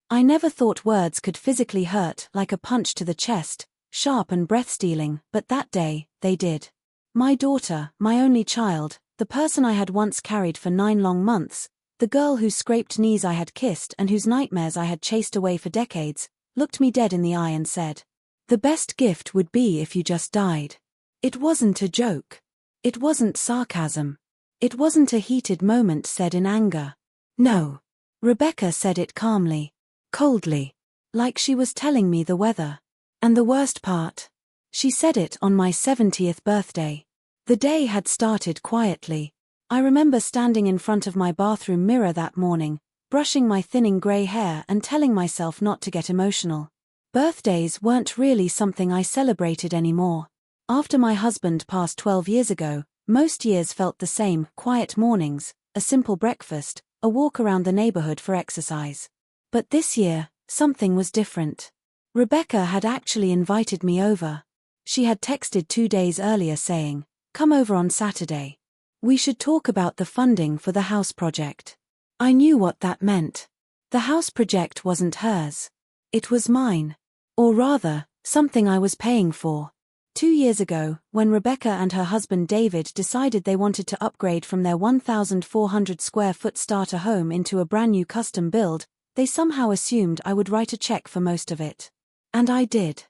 I never thought words could physically hurt like a punch to the chest, sharp and breath-stealing, but that day, they did. My daughter, my only child, the person I had once carried for 9 long months, the girl whose scraped knees I had kissed and whose nightmares I had chased away for decades, looked me dead in the eye and said, "The best gift would be if you just died." It wasn't a joke. It wasn't sarcasm. It wasn't a heated moment said in anger. No. Rebecca said it calmly, coldly, like she was telling me the weather. And the worst part? She said it on my 70th birthday. The day had started quietly. I remember standing in front of my bathroom mirror that morning, brushing my thinning grey hair and telling myself not to get emotional. Birthdays weren't really something I celebrated anymore. After my husband passed 12 years ago, most years felt the same: quiet mornings, a simple breakfast, a walk around the neighborhood for exercise. But this year, something was different. Rebecca had actually invited me over. She had texted 2 days earlier saying, "Come over on Saturday. We should talk about the funding for the house project." I knew what that meant. The house project wasn't hers. It was mine. Or rather, something I was paying for. 2 years ago, when Rebecca and her husband David decided they wanted to upgrade from their 1,400 square foot starter home into a brand new custom build, they somehow assumed I would write a check for most of it. And I did.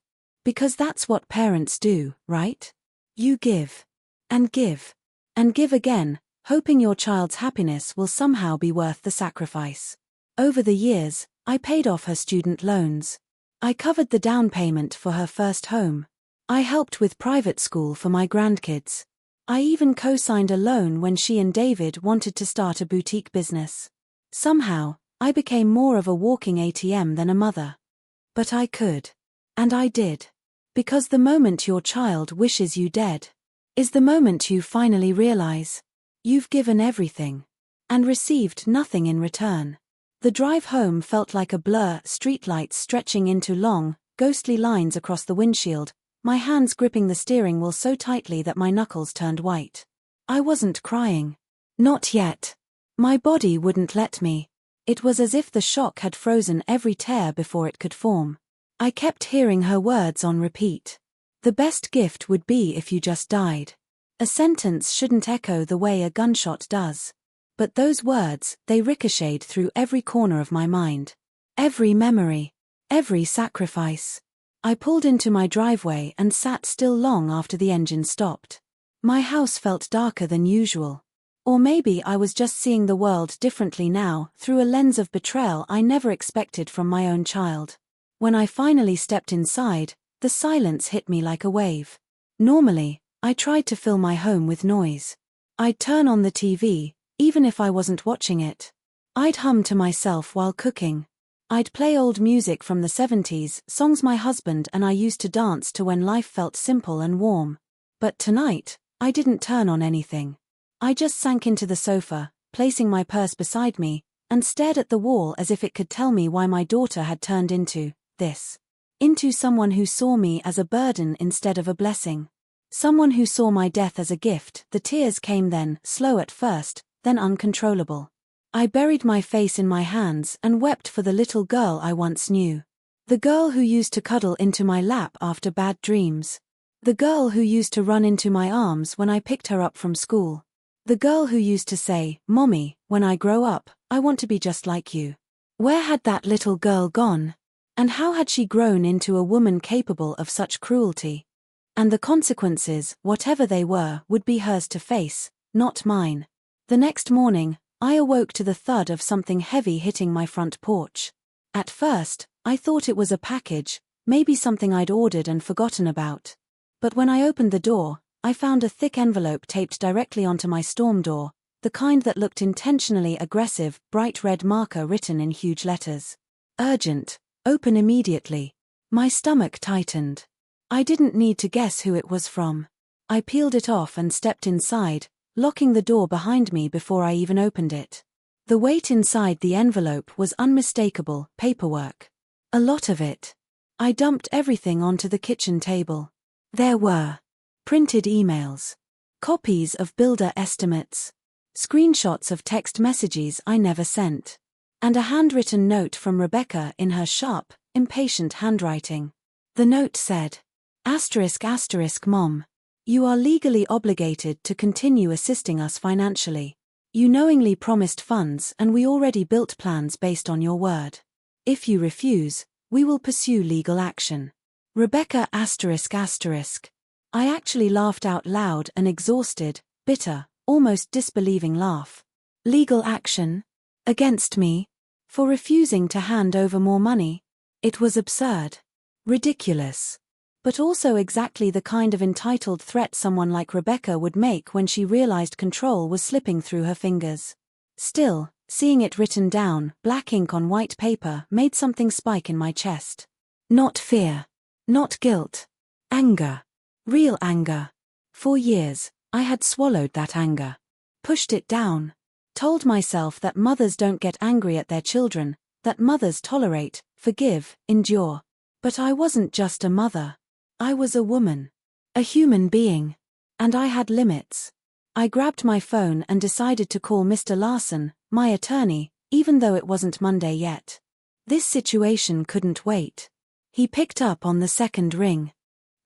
Because that's what parents do, right? You give. And give. And give again, hoping your child's happiness will somehow be worth the sacrifice. Over the years, I paid off her student loans. I covered the down payment for her first home. I helped with private school for my grandkids. I even co-signed a loan when she and David wanted to start a boutique business. Somehow, I became more of a walking ATM than a mother. But I could. And I did. Because the moment your child wishes you dead is the moment you finally realize you've given everything and received nothing in return. The drive home felt like a blur, streetlights stretching into long, ghostly lines across the windshield, my hands gripping the steering wheel so tightly that my knuckles turned white. I wasn't crying. Not yet. My body wouldn't let me. It was as if the shock had frozen every tear before it could form. I kept hearing her words on repeat. The best gift would be if you just died. A sentence shouldn't echo the way a gunshot does. But those words, they ricocheted through every corner of my mind. Every memory. Every sacrifice. I pulled into my driveway and sat still long after the engine stopped. My house felt darker than usual. Or maybe I was just seeing the world differently now, through a lens of betrayal I never expected from my own child. When I finally stepped inside, the silence hit me like a wave. Normally, I tried to fill my home with noise. I'd turn on the TV, even if I wasn't watching it. I'd hum to myself while cooking. I'd play old music from the 70s, songs my husband and I used to dance to when life felt simple and warm. But tonight, I didn't turn on anything. I just sank into the sofa, placing my purse beside me, and stared at the wall as if it could tell me why my daughter had turned into someone who saw me as a burden instead of a blessing. Someone who saw my death as a gift. The tears came then, slow at first, then uncontrollable. I buried my face in my hands and wept for the little girl I once knew. The girl who used to cuddle into my lap after bad dreams. The girl who used to run into my arms when I picked her up from school. The girl who used to say, "Mommy, when I grow up, I want to be just like you." Where had that little girl gone? And how had she grown into a woman capable of such cruelty? And the consequences, whatever they were, would be hers to face, not mine. The next morning, I awoke to the thud of something heavy hitting my front porch. At first, I thought it was a package, maybe something I'd ordered and forgotten about. But when I opened the door, I found a thick envelope taped directly onto my storm door, the kind that looked intentionally aggressive, bright red marker written in huge letters. Urgent. Open immediately. My stomach tightened. I didn't need to guess who it was from. I peeled it off and stepped inside, locking the door behind me before I even opened it. The weight inside the envelope was unmistakable: paperwork. A lot of it. I dumped everything onto the kitchen table. There were printed emails, copies of builder estimates, screenshots of text messages I never sent, and a handwritten note from Rebecca in her sharp, impatient handwriting. The note said, Mom. You are legally obligated to continue assisting us financially. You knowingly promised funds and we already built plans based on your word. If you refuse, we will pursue legal action. Rebecca I actually laughed out loud, an exhausted, bitter, almost disbelieving laugh. Legal action? Against me? For refusing to hand over more money? It was absurd. Ridiculous. But also exactly the kind of entitled threat someone like Rebecca would make when she realized control was slipping through her fingers. Still, seeing it written down, black ink on white paper, made something spike in my chest. Not fear. Not guilt. Anger. Real anger. For years, I had swallowed that anger. Pushed it down. Told myself that mothers don't get angry at their children, that mothers tolerate, forgive, endure. But I wasn't just a mother. I was a woman. A human being. And I had limits. I grabbed my phone and decided to call Mr. Larson, my attorney, even though it wasn't Monday yet. This situation couldn't wait. He picked up on the second ring.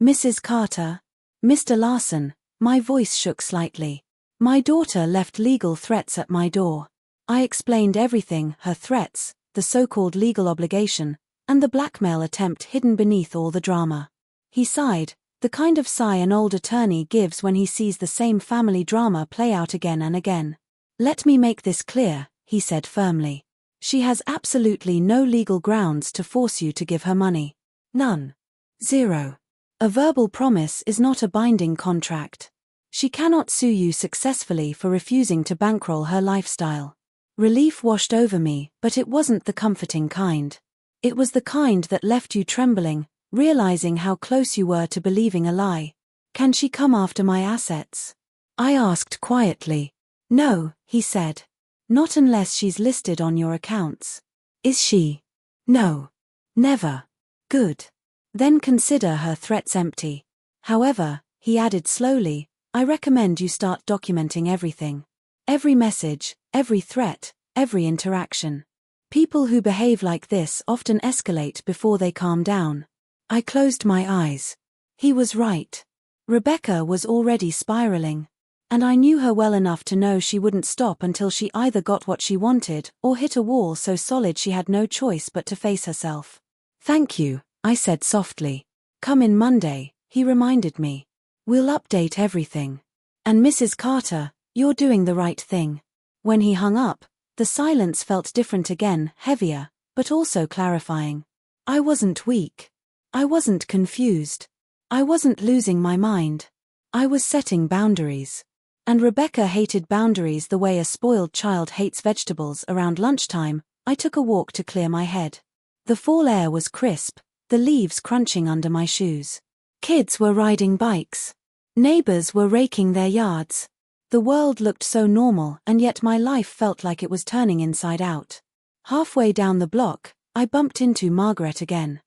Mrs. Carter? Mr. Larson, my voice shook slightly. My daughter left legal threats at my door. I explained everything, her threats, the so-called legal obligation, and the blackmail attempt hidden beneath all the drama. He sighed, the kind of sigh an old attorney gives when he sees the same family drama play out again and again. Let me make this clear, he said firmly. She has absolutely no legal grounds to force you to give her money. None. Zero. A verbal promise is not a binding contract. She cannot sue you successfully for refusing to bankroll her lifestyle. Relief washed over me, but it wasn't the comforting kind. It was the kind that left you trembling, realizing how close you were to believing a lie. Can she come after my assets? I asked quietly. No, he said. Not unless she's listed on your accounts. Is she? No. Never. Good. Then consider her threats empty. However, he added slowly, I recommend you start documenting everything. Every message, every threat, every interaction. People who behave like this often escalate before they calm down. I closed my eyes. He was right. Rebecca was already spiraling. And I knew her well enough to know she wouldn't stop until she either got what she wanted or hit a wall so solid she had no choice but to face herself. Thank you, I said softly. Come in Monday, he reminded me. We'll update everything. And Mrs. Carter, you're doing the right thing. When he hung up, the silence felt different again, heavier, but also clarifying. I wasn't weak. I wasn't confused. I wasn't losing my mind. I was setting boundaries. And Rebecca hated boundaries the way a spoiled child hates vegetables. Around lunchtime, I took a walk to clear my head. The fall air was crisp, the leaves crunching under my shoes. Kids were riding bikes. Neighbors were raking their yards. The world looked so normal, and yet my life felt like it was turning inside out. Halfway down the block, I bumped into Margaret again.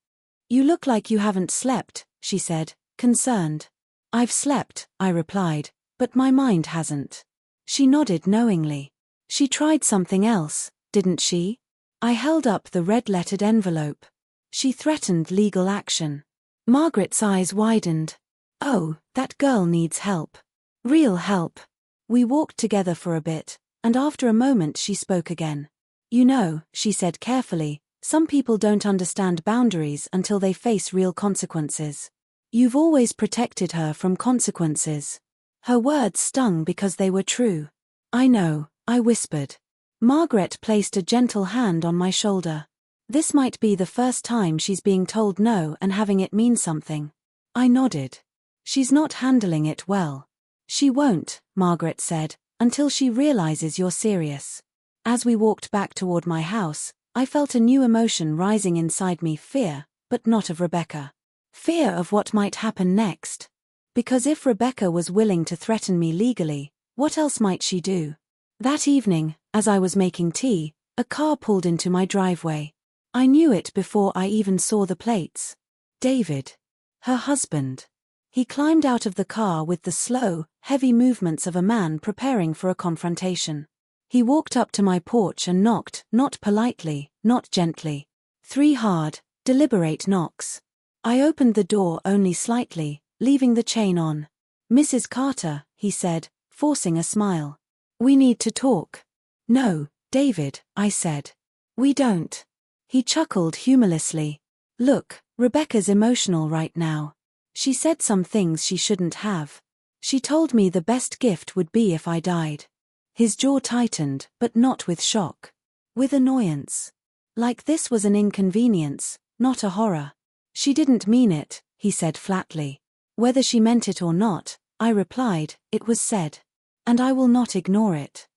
You look like you haven't slept, she said, concerned. I've slept, I replied, but my mind hasn't. She nodded knowingly. She tried something else, didn't she? I held up the red-lettered envelope. She threatened legal action. Margaret's eyes widened. Oh, that girl needs help. Real help. We walked together for a bit, and after a moment she spoke again. You know, she said carefully, some people don't understand boundaries until they face real consequences. You've always protected her from consequences. Her words stung because they were true. I know, I whispered. Margaret placed a gentle hand on my shoulder. This might be the first time she's being told no and having it mean something. I nodded. She's not handling it well. She won't, Margaret said, until she realizes you're serious. As we walked back toward my house, I felt a new emotion rising inside me, fear, but not of Rebecca. Fear of what might happen next. Because if Rebecca was willing to threaten me legally, what else might she do? That evening, as I was making tea, a car pulled into my driveway. I knew it before I even saw the plates. David. Her husband. He climbed out of the car with the slow, heavy movements of a man preparing for a confrontation. He walked up to my porch and knocked, not politely, not gently. 3 hard, deliberate knocks. I opened the door only slightly, leaving the chain on. "Mrs. Carter," he said, forcing a smile. "We need to talk." "No, David," I said. "We don't." He chuckled humorlessly. "Look, Rebecca's emotional right now. She said some things she shouldn't have. She told me the best gift would be if I died." His jaw tightened, but not with shock. With annoyance. Like this was an inconvenience, not a horror. "She didn't mean it," he said flatly. "Whether she meant it or not," I replied, "it was said. And I will not ignore it."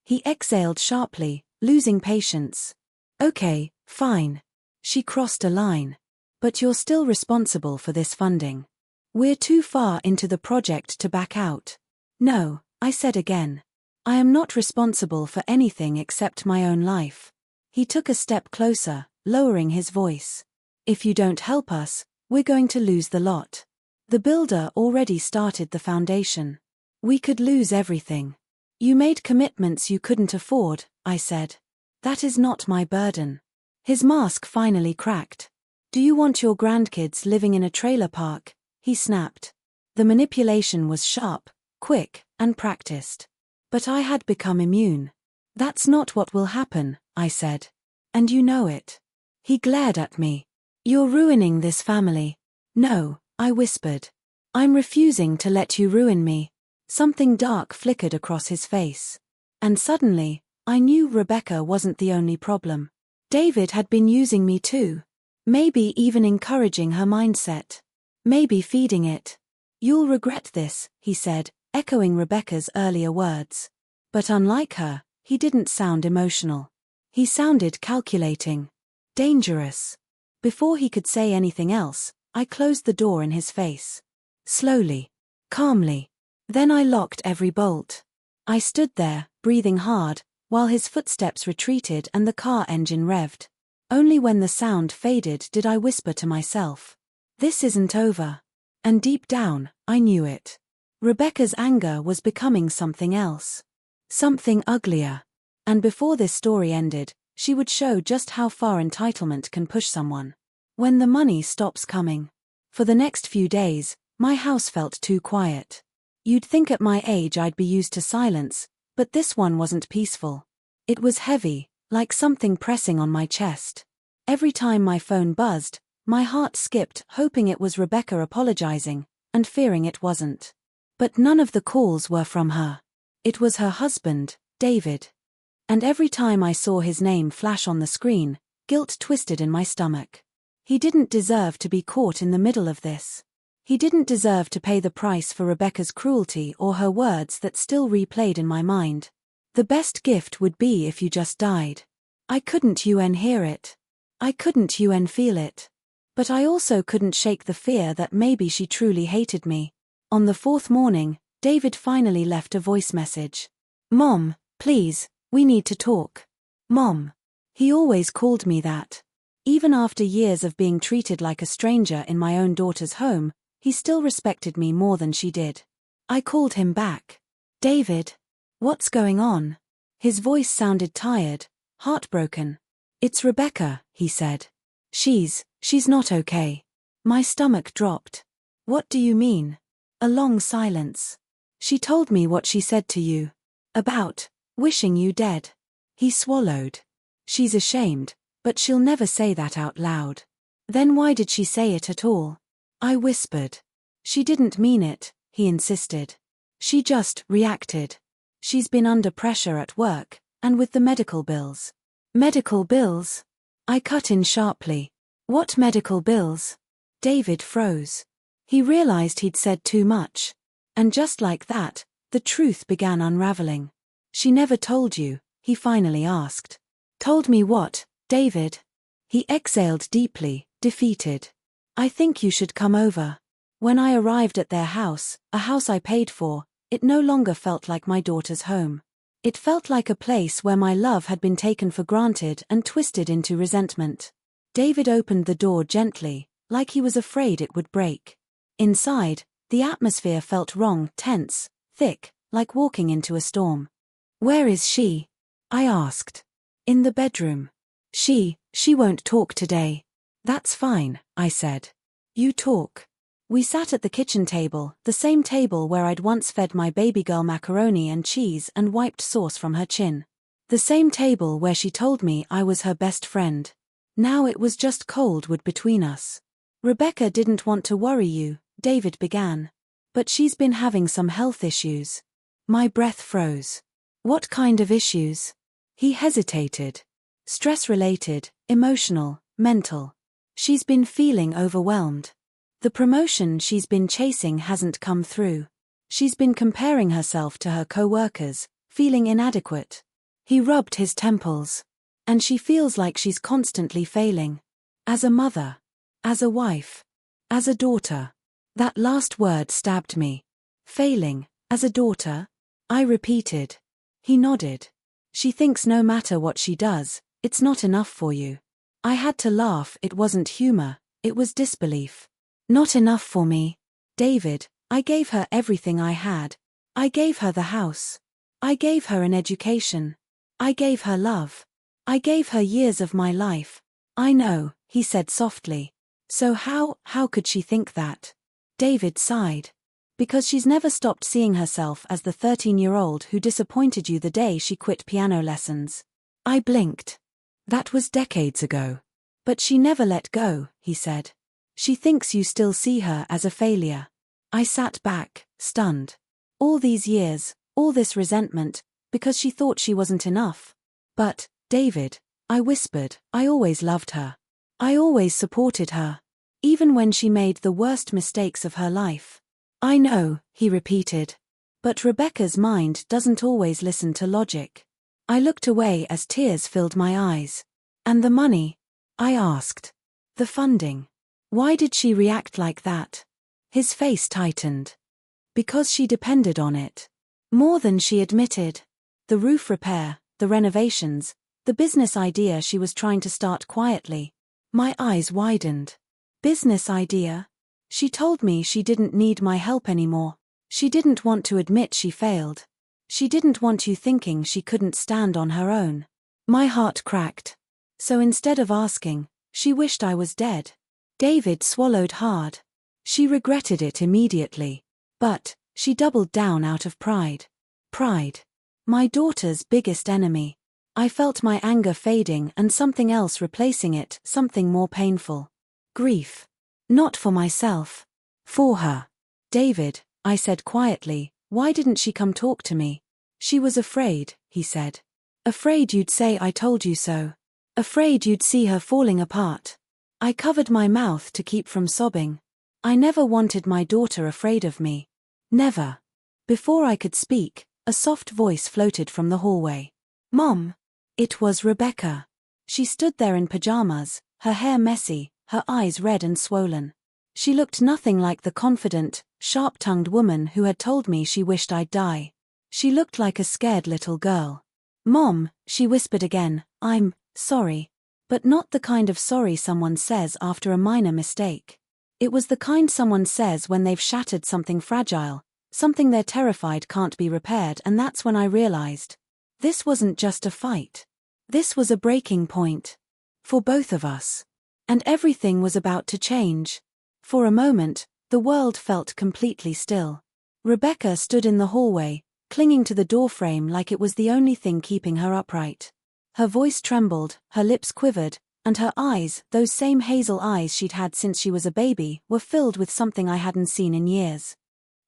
He exhaled sharply, losing patience. "Okay, fine. She crossed a line. But you're still responsible for this funding. We're too far into the project to back out." "No," I said again. "I am not responsible for anything except my own life." He took a step closer, lowering his voice. "If you don't help us, we're going to lose the lot. The builder already started the foundation. We could lose everything." "You made commitments you couldn't afford," I said. "That is not my burden." His mask finally cracked. "Do you want your grandkids living in a trailer park?" he snapped. The manipulation was sharp, quick, and practiced. But I had become immune. "That's not what will happen," I said. "And you know it." He glared at me. "You're ruining this family." "No," I whispered. "I'm refusing to let you ruin me." Something dark flickered across his face. And suddenly, I knew Rebecca wasn't the only problem. David had been using me too. Maybe even encouraging her mindset. Maybe feeding it. "You'll regret this," he said, echoing Rebecca's earlier words. But unlike her, he didn't sound emotional. He sounded calculating. Dangerous. Before he could say anything else, I closed the door in his face. Slowly. Calmly. Then I locked every bolt. I stood there, breathing hard, while his footsteps retreated and the car engine revved. Only when the sound faded did I whisper to myself, "This isn't over." And deep down, I knew it. Rebecca's anger was becoming something else. Something uglier. And before this story ended, she would show just how far entitlement can push someone. When the money stops coming. For the next few days, my house felt too quiet. You'd think at my age I'd be used to silence, but this one wasn't peaceful. It was heavy, like something pressing on my chest. Every time my phone buzzed, my heart skipped, hoping it was Rebecca apologizing, and fearing it wasn't. But none of the calls were from her. It was her husband, David. And every time I saw his name flash on the screen, guilt twisted in my stomach. He didn't deserve to be caught in the middle of this. He didn't deserve to pay the price for Rebecca's cruelty or her words that still replayed in my mind. "The best gift would be if you just died." I couldn't hear it. I couldn't feel it. But I also couldn't shake the fear that maybe she truly hated me. On the 4th morning, David finally left a voice message. "Mom, please, we need to talk." Mom. He always called me that. Even after years of being treated like a stranger in my own daughter's home, he still respected me more than she did. I called him back. "David. What's going on?" His voice sounded tired, heartbroken. "It's Rebecca," he said. She's not okay." My stomach dropped. "What do you mean?" A long silence. "She told me what she said to you. About wishing you dead." He swallowed. "She's ashamed, but she'll never say that out loud." "Then why did she say it at all?" I whispered. "She didn't mean it," he insisted. "She just reacted. She's been under pressure at work, and with the medical bills." "Medical bills?" I cut in sharply. "What medical bills?" David froze. He realized he'd said too much. And just like that, the truth began unraveling. "She never told you?" he finally asked. "Told me what, David?" He exhaled deeply, defeated. "I think you should come over." When I arrived at their house, a house I paid for, it no longer felt like my daughter's home. It felt like a place where my love had been taken for granted and twisted into resentment. David opened the door gently, like he was afraid it would break. Inside, the atmosphere felt wrong, tense, thick, like walking into a storm. "Where is she?" I asked. In the bedroom. She won't talk today. That's fine, I said. You talk. We sat at the kitchen table, the same table where I'd once fed my baby girl macaroni and cheese and wiped sauce from her chin. The same table where she told me I was her best friend. Now it was just cold wood between us. Rebecca didn't want to worry you, David began. But she's been having some health issues. My breath froze. What kind of issues? He hesitated. Stress-related, emotional, mental. She's been feeling overwhelmed. The promotion she's been chasing hasn't come through. She's been comparing herself to her co-workers, feeling inadequate. He rubbed his temples. And she feels like she's constantly failing. As a mother. As a wife. As a daughter. That last word stabbed me. Failing, as a daughter? I repeated. He nodded. She thinks no matter what she does, it's not enough for you. I had to laugh. It wasn't humor, it was disbelief. Not enough for me. David, I gave her everything I had. I gave her the house. I gave her an education. I gave her love. I gave her years of my life. I know, he said softly. So how could she think that? David sighed. Because she's never stopped seeing herself as the 13-year-old who disappointed you the day she quit piano lessons. I blinked. That was decades ago. But she never let go, he said. She thinks you still see her as a failure. I sat back, stunned. All these years, all this resentment, because she thought she wasn't enough. But, David, I whispered, I always loved her. I always supported her. Even when she made the worst mistakes of her life. I know, he repeated. But Rebecca's mind doesn't always listen to logic. I looked away as tears filled my eyes. And the money? I asked. The funding. Why did she react like that? His face tightened. Because she depended on it. More than she admitted. The roof repair, the renovations, the business idea she was trying to start quietly. My eyes widened. Business idea? She told me she didn't need my help anymore. She didn't want to admit she failed. She didn't want you thinking she couldn't stand on her own. My heart cracked. So instead of asking, she wished I was dead. David swallowed hard. She regretted it immediately. But, she doubled down out of pride. Pride. My daughter's biggest enemy. I felt my anger fading and something else replacing it, something more painful. Grief. Not for myself. For her. David, I said quietly, why didn't she come talk to me? She was afraid, he said. Afraid you'd say I told you so. Afraid you'd see her falling apart. I covered my mouth to keep from sobbing. I never wanted my daughter afraid of me. Never. Before I could speak, a soft voice floated from the hallway. Mom. It was Rebecca. She stood there in pajamas, her hair messy, her eyes red and swollen. She looked nothing like the confident, sharp-tongued woman who had told me she wished I'd die. She looked like a scared little girl. Mom, she whispered again, I'm sorry. But not the kind of sorry someone says after a minor mistake. It was the kind someone says when they've shattered something fragile, something they're terrified can't be repaired, and that's when I realized. This wasn't just a fight. This was a breaking point. For both of us. And everything was about to change. For a moment, the world felt completely still. Rebecca stood in the hallway, clinging to the doorframe like it was the only thing keeping her upright. Her voice trembled, her lips quivered, and her eyes, those same hazel eyes she'd had since she was a baby, were filled with something I hadn't seen in years.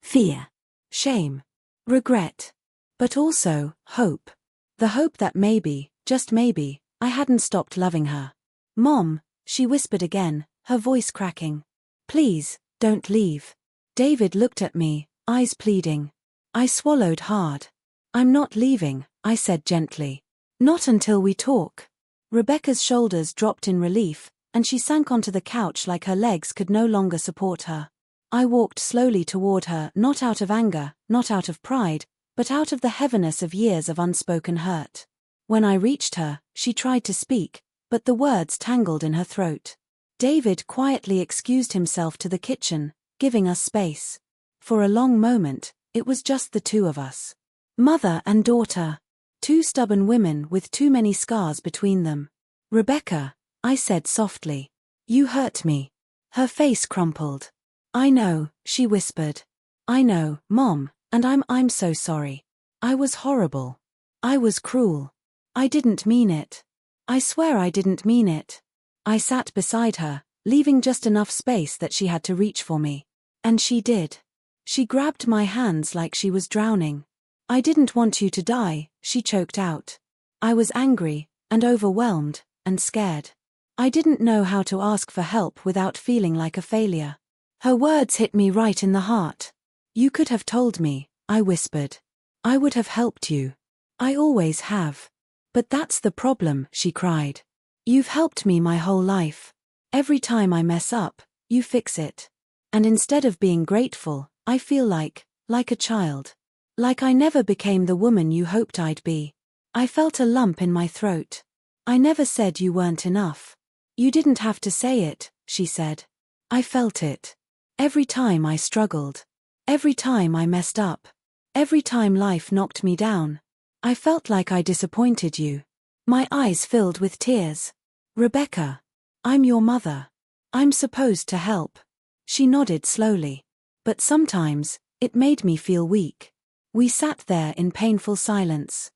Fear. Shame. Regret. But also, hope. The hope that maybe, just maybe, I hadn't stopped loving her. Mom, she whispered again, her voice cracking. Please, don't leave. David looked at me, eyes pleading. I swallowed hard. I'm not leaving, I said gently. Not until we talk. Rebecca's shoulders dropped in relief, and she sank onto the couch like her legs could no longer support her. I walked slowly toward her, not out of anger, not out of pride, but out of the heaviness of years of unspoken hurt. When I reached her, she tried to speak, but the words tangled in her throat. David quietly excused himself to the kitchen, giving us space. For a long moment, it was just the two of us. Mother and daughter. Two stubborn women with too many scars between them. Rebecca, I said softly. You hurt me. Her face crumpled. I know, she whispered. I know, Mom, and I'm so sorry. I was horrible. I was cruel. I didn't mean it. I swear I didn't mean it. I sat beside her, leaving just enough space that she had to reach for me. And she did. She grabbed my hands like she was drowning. I didn't want you to die, she choked out. I was angry, and overwhelmed, and scared. I didn't know how to ask for help without feeling like a failure. Her words hit me right in the heart. You could have told me, I whispered. I would have helped you. I always have. But that's the problem, she cried. You've helped me my whole life. Every time I mess up, you fix it. And instead of being grateful, I feel like a child. Like I never became the woman you hoped I'd be. I felt a lump in my throat. I never said you weren't enough. You didn't have to say it, she said. I felt it. Every time I struggled. Every time I messed up. Every time life knocked me down. I felt like I disappointed you. My eyes filled with tears. Rebecca. I'm your mother. I'm supposed to help. She nodded slowly. But sometimes, it made me feel weak. We sat there in painful silence.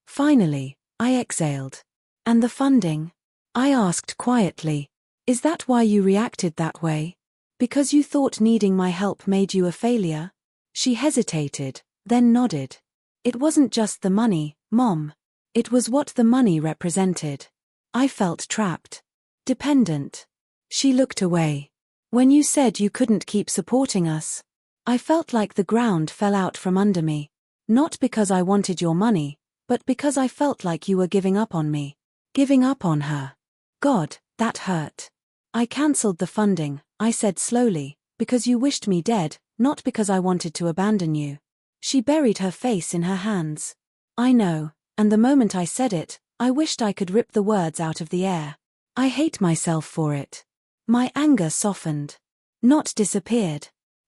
Finally, I exhaled. And the funding? I asked quietly. Is that why you reacted that way? Because you thought needing my help made you a failure? She hesitated, then nodded. It wasn't just the money, Mom. It was what the money represented. I felt trapped. Dependent. She looked away. When you said you couldn't keep supporting us, I felt like the ground fell out from under me. Not because I wanted your money, but because I felt like you were giving up on me. Giving up on her. God, that hurt. I cancelled the funding, I said slowly, because you wished me dead, not because I wanted to abandon you. She buried her face in her hands. I know, and the moment I said it, I wished I could rip the words out of the air. I hate myself for it. My anger softened. Not disappeared,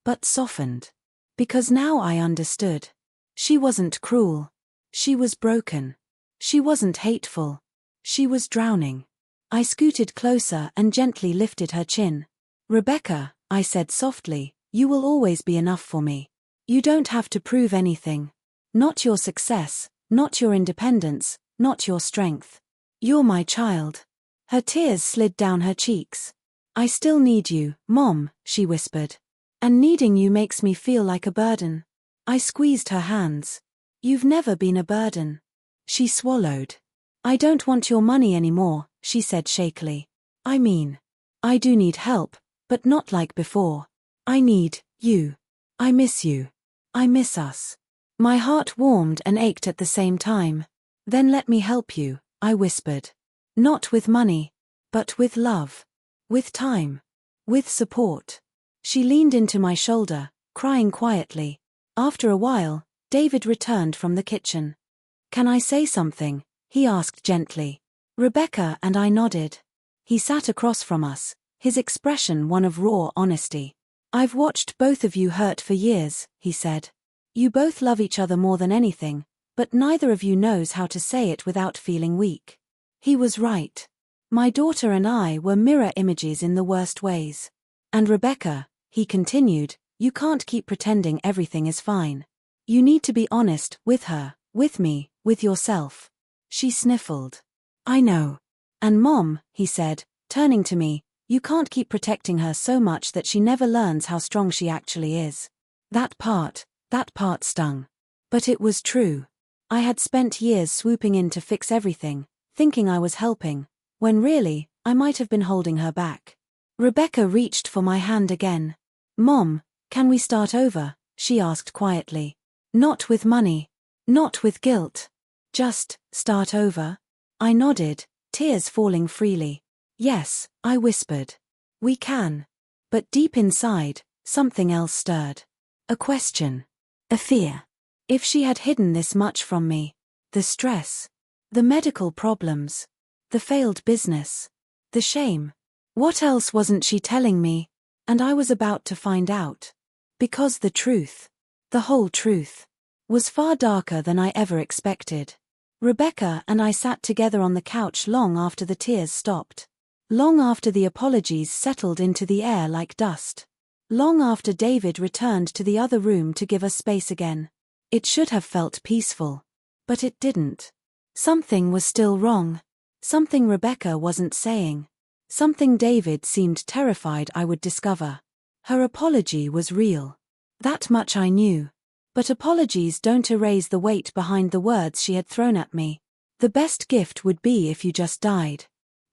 but softened. Because now I understood. She wasn't cruel. She was broken. She wasn't hateful. She was drowning. I scooted closer and gently lifted her chin. Rebecca, I said softly, you will always be enough for me. You don't have to prove anything. Not your success, not your independence, not your strength. You're my child. Her tears slid down her cheeks. I still need you, Mom, she whispered. And needing you makes me feel like a burden. I squeezed her hands. You've never been a burden. She swallowed. I don't want your money anymore, she said shakily. I mean, I do need help, but not like before. I need you. I miss you. I miss us. My heart warmed and ached at the same time. Then let me help you, I whispered. Not with money, but with love. With time. With support. She leaned into my shoulder, crying quietly. After a while, David returned from the kitchen. Can I say something? He asked gently. Rebecca and I nodded. He sat across from us, his expression one of raw honesty. I've watched both of you hurt for years, he said. You both love each other more than anything, but neither of you knows how to say it without feeling weak. He was right. My daughter and I were mirror images in the worst ways. And Rebecca, he continued, you can't keep pretending everything is fine. You need to be honest with her, with me, with yourself. She sniffled. I know. And Mom, he said, turning to me, you can't keep protecting her so much that she never learns how strong she actually is. That part stung. But it was true. I had spent years swooping in to fix everything, thinking I was helping, when really, I might have been holding her back. Rebecca reached for my hand again. Mom, can we start over? She asked quietly. Not with money. Not with guilt. Just, start over? I nodded, tears falling freely. Yes, I whispered. We can. But deep inside, something else stirred. A question. A fear. If she had hidden this much from me, the stress, the medical problems, the failed business, the shame, what else wasn't she telling me? And I was about to find out. Because the truth, the whole truth, was far darker than I ever expected. Rebecca and I sat together on the couch long after the tears stopped. Long after the apologies settled into the air like dust. Long after David returned to the other room to give us space again. It should have felt peaceful. But it didn't. Something was still wrong. Something Rebecca wasn't saying. Something David seemed terrified I would discover. Her apology was real. That much I knew. But apologies don't erase the weight behind the words she had thrown at me. The best gift would be if you just died.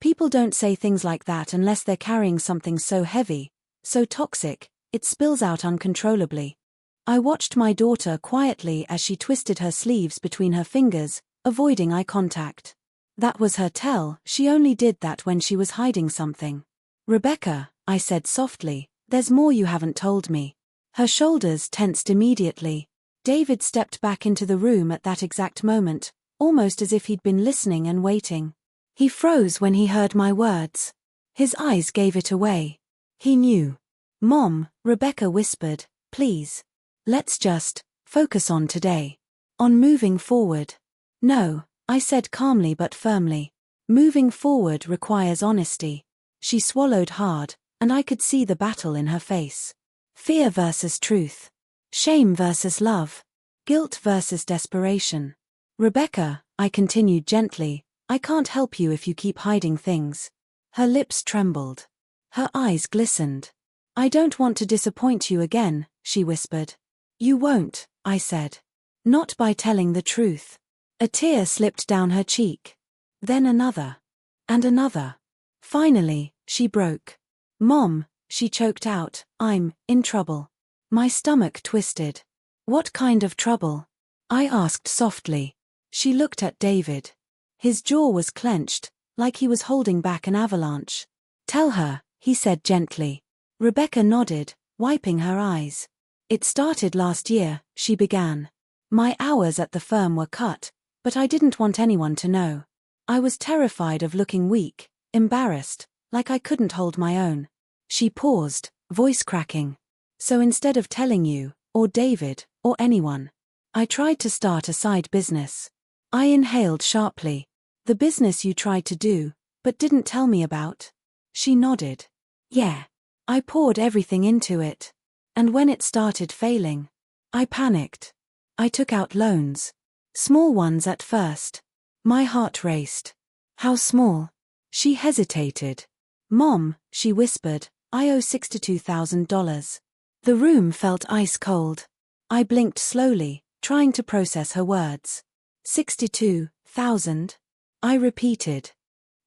People don't say things like that unless they're carrying something so heavy, so toxic, it spills out uncontrollably. I watched my daughter quietly as she twisted her sleeves between her fingers, avoiding eye contact. That was her tell, she only did that when she was hiding something. Rebecca, I said softly, there's more you haven't told me. Her shoulders tensed immediately. David stepped back into the room at that exact moment, almost as if he'd been listening and waiting. He froze when he heard my words. His eyes gave it away. He knew. Mom, Rebecca whispered, please. Let's just focus on today. On moving forward. No, I said calmly but firmly. Moving forward requires honesty. She swallowed hard, and I could see the battle in her face. Fear versus truth. Shame versus love. Guilt versus desperation. Rebecca, I continued gently, I can't help you if you keep hiding things. Her lips trembled. Her eyes glistened. I don't want to disappoint you again, she whispered. You won't, I said. Not by telling the truth. A tear slipped down her cheek. Then another. And another. Finally, she broke. Mom, she choked out, I'm in trouble. My stomach twisted. What kind of trouble? I asked softly. She looked at David. His jaw was clenched, like he was holding back an avalanche. Tell her, he said gently. Rebecca nodded, wiping her eyes. It started last year, she began. My hours at the firm were cut, but I didn't want anyone to know. I was terrified of looking weak, embarrassed, like I couldn't hold my own. She paused, voice cracking. So instead of telling you, or David, or anyone, I tried to start a side business. I inhaled sharply. The business you tried to do, but didn't tell me about? She nodded. Yeah. I poured everything into it. And when it started failing, I panicked. I took out loans. Small ones at first. My heart raced. How small? She hesitated. Mom, she whispered, I owe $62,000. The room felt ice cold. I blinked slowly, trying to process her words. 62,000? I repeated.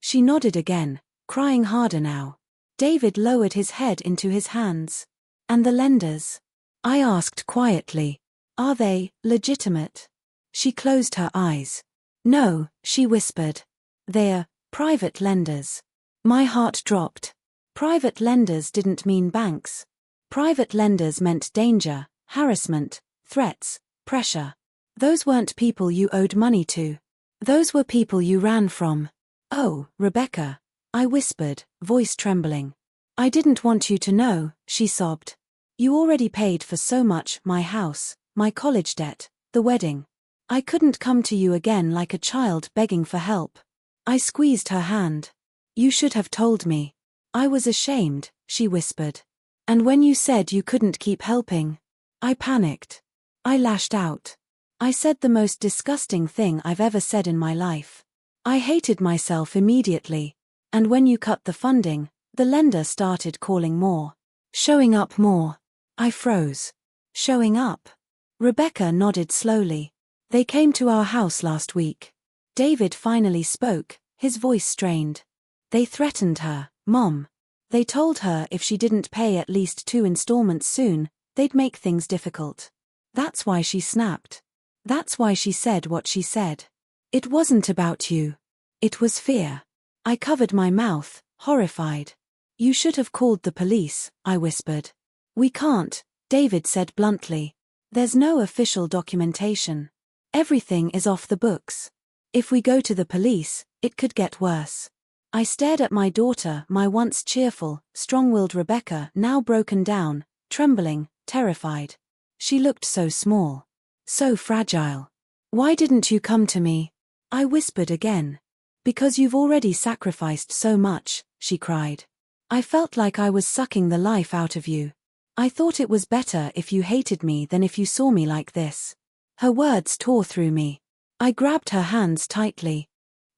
She nodded again, crying harder now. David lowered his head into his hands. And the lenders? I asked quietly. Are they legitimate? She closed her eyes. No, she whispered. They're private lenders. My heart dropped. Private lenders didn't mean banks. Private lenders meant danger, harassment, threats, pressure. Those weren't people you owed money to. Those were people you ran from. Oh, Rebecca, I whispered, voice trembling. I didn't want you to know, she sobbed. You already paid for so much, my house, my college debt, the wedding. I couldn't come to you again like a child begging for help. I squeezed her hand. You should have told me. I was ashamed, she whispered. And when you said you couldn't keep helping, I panicked. I lashed out. I said the most disgusting thing I've ever said in my life. I hated myself immediately. And when you cut the funding, the lender started calling more. Showing up more. I froze. Showing up? Rebecca nodded slowly. They came to our house last week. David finally spoke, his voice strained. They threatened her, Mom. They told her if she didn't pay at least 2 installments soon, they'd make things difficult. That's why she snapped. That's why she said what she said. It wasn't about you. It was fear. I covered my mouth, horrified. You should have called the police, I whispered. We can't, David said bluntly. There's no official documentation. Everything is off the books. If we go to the police, it could get worse. I stared at my daughter, my once cheerful, strong-willed Rebecca, now broken down, trembling, terrified. She looked so small. So fragile. Why didn't you come to me? I whispered again. Because you've already sacrificed so much, she cried. I felt like I was sucking the life out of you. I thought it was better if you hated me than if you saw me like this. Her words tore through me. I grabbed her hands tightly.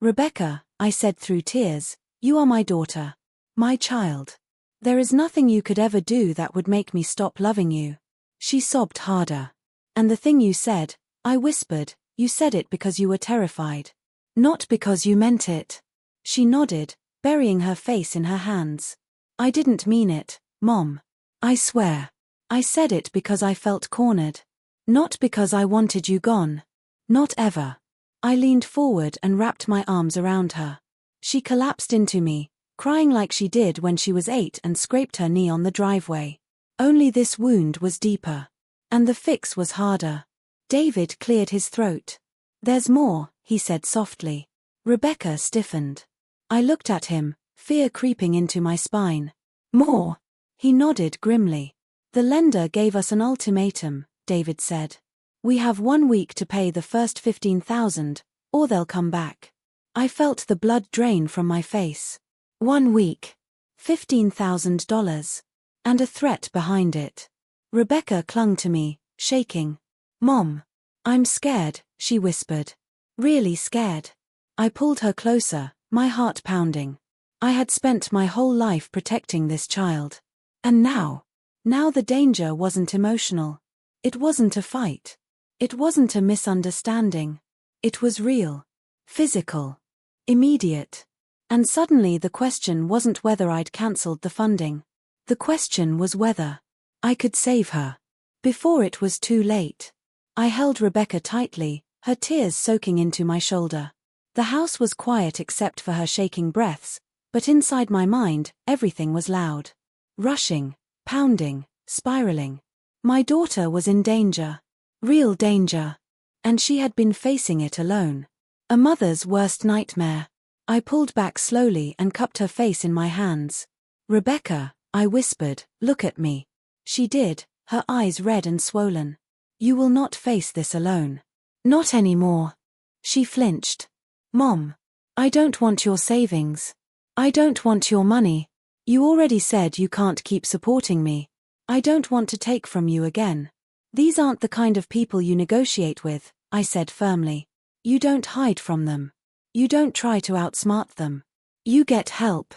Rebecca, I said through tears, you are my daughter. My child. There is nothing you could ever do that would make me stop loving you. She sobbed harder. And the thing you said, I whispered, you said it because you were terrified. Not because you meant it. She nodded, burying her face in her hands. I didn't mean it, Mom. I swear. I said it because I felt cornered. Not because I wanted you gone. Not ever. I leaned forward and wrapped my arms around her. She collapsed into me, crying like she did when she was 8 and scraped her knee on the driveway. Only this wound was deeper. And the fix was harder. David cleared his throat. There's more, he said softly. Rebecca stiffened. I looked at him, fear creeping into my spine. More? He nodded grimly. The lender gave us an ultimatum, David said. We have 1 week to pay the first $15,000, or they'll come back. I felt the blood drain from my face. 1 week. $15,000. And a threat behind it. Rebecca clung to me, shaking. Mom. I'm scared, she whispered. Really scared. I pulled her closer, my heart pounding. I had spent my whole life protecting this child. And now the danger wasn't emotional. It wasn't a fight. It wasn't a misunderstanding. It was real. Physical. Immediate. And suddenly the question wasn't whether I'd cancelled the funding. The question was whether I could save her. Before it was too late. I held Rebecca tightly, her tears soaking into my shoulder. The house was quiet except for her shaking breaths, but inside my mind, everything was loud. Rushing, pounding, spiraling. My daughter was in danger. Real danger. And she had been facing it alone. A mother's worst nightmare. I pulled back slowly and cupped her face in my hands. Rebecca, I whispered, look at me. She did, her eyes red and swollen. You will not face this alone. Not anymore. She flinched. Mom. I don't want your savings. I don't want your money. You already said you can't keep supporting me. I don't want to take from you again. These aren't the kind of people you negotiate with, I said firmly. You don't hide from them. You don't try to outsmart them. You get help.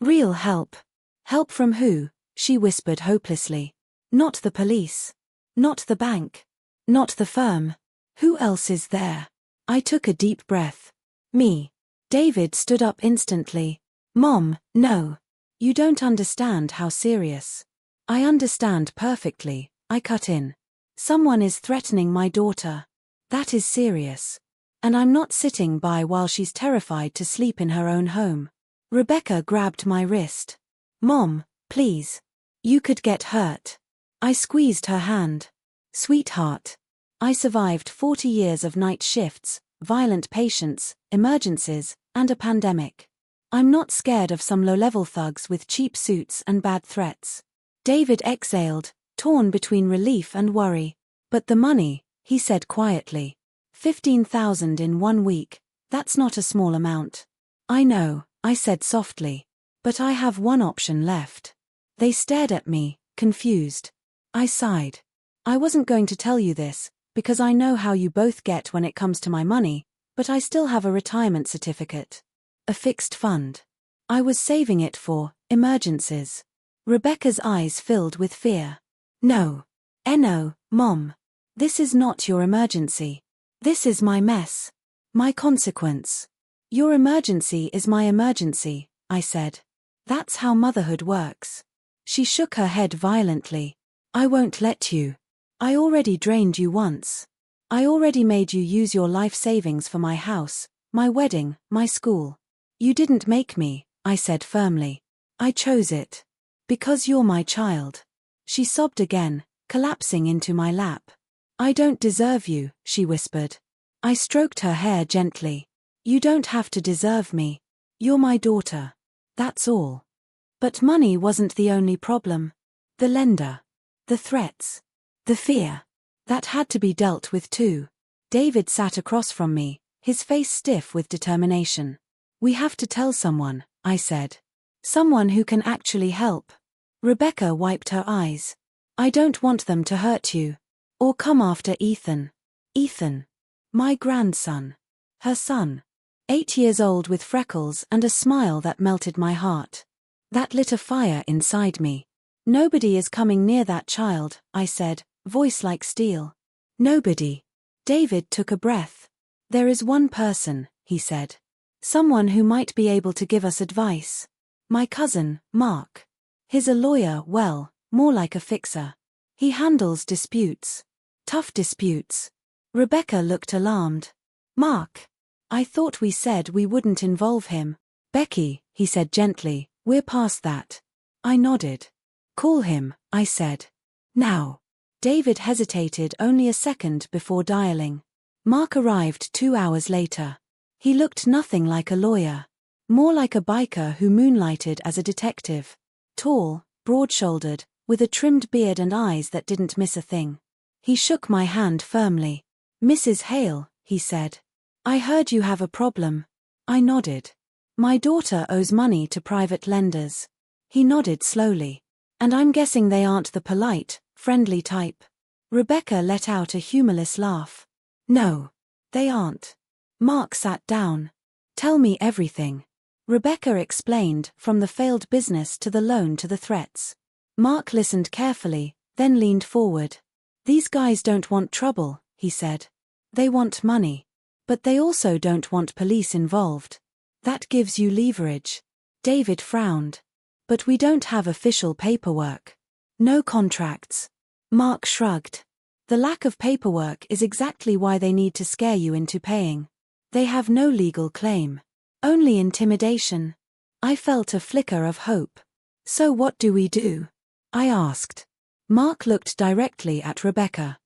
Real help. Help from who? She whispered hopelessly. Not the police. Not the bank. Not the firm. Who else is there? I took a deep breath. Me. David stood up instantly. Mom, no. You don't understand how serious. I understand perfectly, I cut in. Someone is threatening my daughter. That is serious. And I'm not sitting by while she's terrified to sleep in her own home. Rebecca grabbed my wrist. Mom, please. You could get hurt. I squeezed her hand. Sweetheart. I survived 40 years of night shifts, violent patients, emergencies, and a pandemic. I'm not scared of some low-level thugs with cheap suits and bad threats. David exhaled, torn between relief and worry. But the money, he said quietly. $15,000 in 1 week, that's not a small amount. I know, I said softly. But I have one option left. They stared at me, confused. I sighed. I wasn't going to tell you this, because I know how you both get when it comes to my money, but I still have a retirement certificate. A fixed fund. I was saving it for emergencies. Rebecca's eyes filled with fear. No. No, Mom. This is not your emergency. This is my mess. My consequence. Your emergency is my emergency, I said. That's how motherhood works. She shook her head violently. I won't let you. I already drained you once. I already made you use your life savings for my house, my wedding, my school. You didn't make me, I said firmly. I chose it. Because you're my child. She sobbed again, collapsing into my lap. I don't deserve you, she whispered. I stroked her hair gently. You don't have to deserve me. You're my daughter. That's all. But money wasn't the only problem. The lender. The threats. The fear. That had to be dealt with too. David sat across from me, his face stiff with determination. "We have to tell someone," I said. "Someone who can actually help." Rebecca wiped her eyes. "I don't want them to hurt you. Or come after Ethan." Ethan. My grandson. Her son. 8 years old with freckles and a smile that melted my heart. That lit a fire inside me. "Nobody is coming near that child," I said, voice like steel. "Nobody." David took a breath. "There is one person," he said. "Someone who might be able to give us advice. My cousin, Mark. He's a lawyer, well, more like a fixer. He handles disputes. Tough disputes." Rebecca looked alarmed. "Mark. I thought we said we wouldn't involve him." "Becky," he said gently, "we're past that." I nodded. "Call him," I said. "Now." David hesitated only a second before dialing. Mark arrived 2 hours later. He looked nothing like a lawyer. More like a biker who moonlighted as a detective. Tall, broad-shouldered, with a trimmed beard and eyes that didn't miss a thing. He shook my hand firmly. "Mrs. Hale," he said. "I heard you have a problem." I nodded. "My daughter owes money to private lenders." He nodded slowly. "And I'm guessing they aren't the polite, friendly type." Rebecca let out a humorless laugh. "No. They aren't." Mark sat down. "Tell me everything." Rebecca explained, from the failed business to the loan to the threats. Mark listened carefully, then leaned forward. "These guys don't want trouble," he said. "They want money. But they also don't want police involved. That gives you leverage." David frowned. "But we don't have official paperwork. No contracts." Mark shrugged. "The lack of paperwork is exactly why they need to scare you into paying. They have no legal claim. Only intimidation." I felt a flicker of hope. "So what do we do?" I asked. Mark looked directly at Rebecca.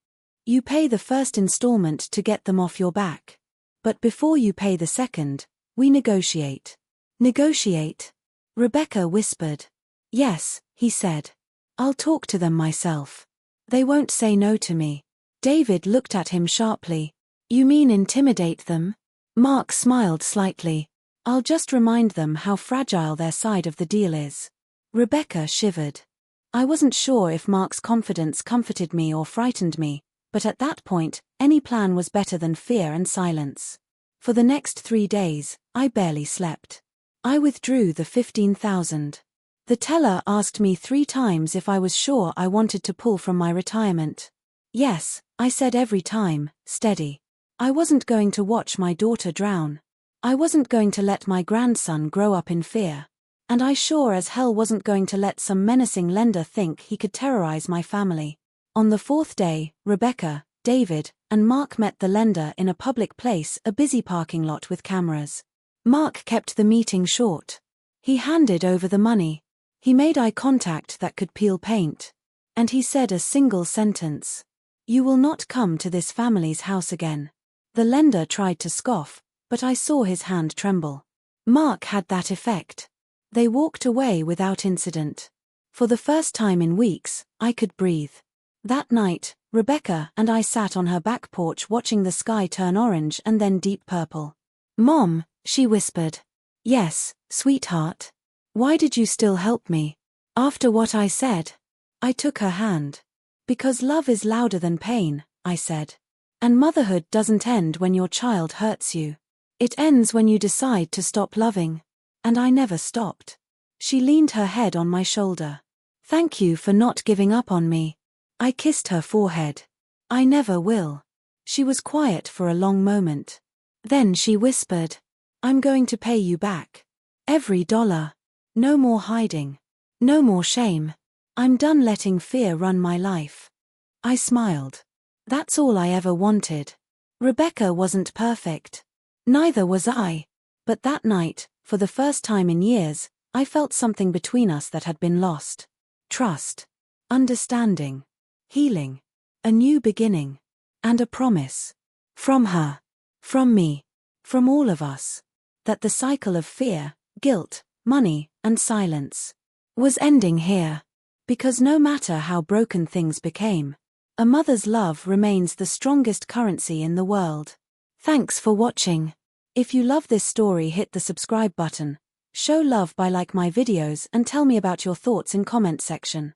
"You pay the first installment to get them off your back. But before you pay the second, we negotiate." "Negotiate?" Rebecca whispered. "Yes," he said. "I'll talk to them myself. They won't say no to me." David looked at him sharply. "You mean intimidate them?" Mark smiled slightly. "I'll just remind them how fragile their side of the deal is." Rebecca shivered. I wasn't sure if Mark's confidence comforted me or frightened me, but at that point, any plan was better than fear and silence. For the next 3 days, I barely slept. I withdrew the $15,000. The teller asked me 3 times if I was sure I wanted to pull from my retirement. "Yes," I said every time, steady. I wasn't going to watch my daughter drown. I wasn't going to let my grandson grow up in fear. And I sure as hell wasn't going to let some menacing lender think he could terrorize my family. On the 4th day, Rebecca, David, and Mark met the lender in a public place, a busy parking lot with cameras. Mark kept the meeting short. He handed over the money. He made eye contact that could peel paint. And he said a single sentence. "You will not come to this family's house again." The lender tried to scoff, but I saw his hand tremble. Mark had that effect. They walked away without incident. For the first time in weeks, I could breathe. That night, Rebecca and I sat on her back porch watching the sky turn orange and then deep purple. "Mom," she whispered. "Yes, sweetheart. Why did you still help me? After what I said?" I took her hand. "Because love is louder than pain," I said. "And motherhood doesn't end when your child hurts you. It ends when you decide to stop loving." And I never stopped. She leaned her head on my shoulder. "Thank you for not giving up on me." I kissed her forehead. "I never will." She was quiet for a long moment. Then she whispered, "I'm going to pay you back. Every dollar. No more hiding. No more shame. I'm done letting fear run my life." I smiled. That's all I ever wanted. Rebecca wasn't perfect. Neither was I. But that night, for the first time in years, I felt something between us that had been lost. Trust. Understanding. Healing. A new beginning. And a promise. From her. From me. From all of us. That the cycle of fear, guilt, money, and silence was ending here. Because no matter how broken things became, a mother's love remains the strongest currency in the world. Thanks for watching. If you love this story, hit the subscribe button. Show love by like my videos and tell me about your thoughts in comment section.